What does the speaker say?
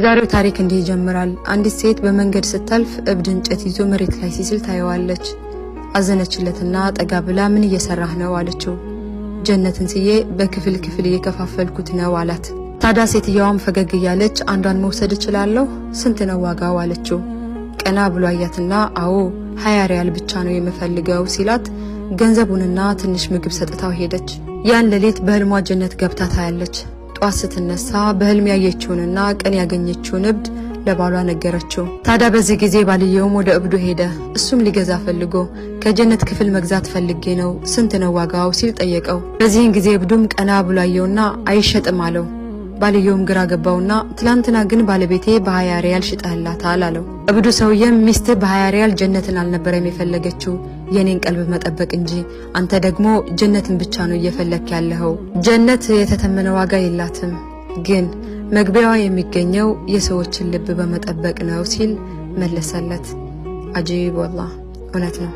ዛሬው ታሪክ እንዲህ ይጀምራል። አንዲት ሴት በመንገድ ስታልፍ እብድ እንጨት ይዞ መሬት ላይ ሲስል ታየዋለች። አዘነችለትና ጠጋ ብላ ምን እየሰራህ ነው አለችው። ጀነትን ስዬ በክፍል ክፍል እየከፋፈልኩት ነው አላት። ታዲያ ሴትየዋም ፈገግ እያለች አንዷን መውሰድ እችላለሁ? ስንት ነው ዋጋው አለችው። ቀና ብሎ አያትና አዎ 20 ሪያል ብቻ ነው የምፈልገው ሲላት ገንዘቡንና ትንሽ ምግብ ሰጥታው ሄደች። ያን ሌሊት በህልሟ ጀነት ገብታ ታያለች። ጧት ስትነሳ በህልም ያየችውንና ቀን ያገኘችውን እብድ ለባሏ ነገረችው። ታዲያ በዚህ ጊዜ ባልየውም ወደ እብዱ ሄደ። እሱም ሊገዛ ፈልጎ ከጀነት ክፍል መግዛት ፈልጌ ነው ስንት ነው ዋጋው ሲል ጠየቀው። በዚህን ጊዜ እብዱም ቀና ብሎ አየውና አይሸጥም አለው። ባልየውም ግራ ገባውና ትላንትና ግን ባለቤቴ በ20 ሪያል ሽጠህላታል አለው። እብዱ ሰውየም ሚስት በ20 ሪያል ጀነትን አልነበረም የፈለገችው የኔን ቀልብ መጠበቅ እንጂ አንተ ደግሞ ጀነትን ብቻ ነው እየፈለክ ያለኸው። ጀነት የተተመነ ዋጋ የላትም፣ ግን መግቢያዋ የሚገኘው የሰዎችን ልብ በመጠበቅ ነው ሲል መለሰለት። አጂብ ወላሂ እውነት ነው።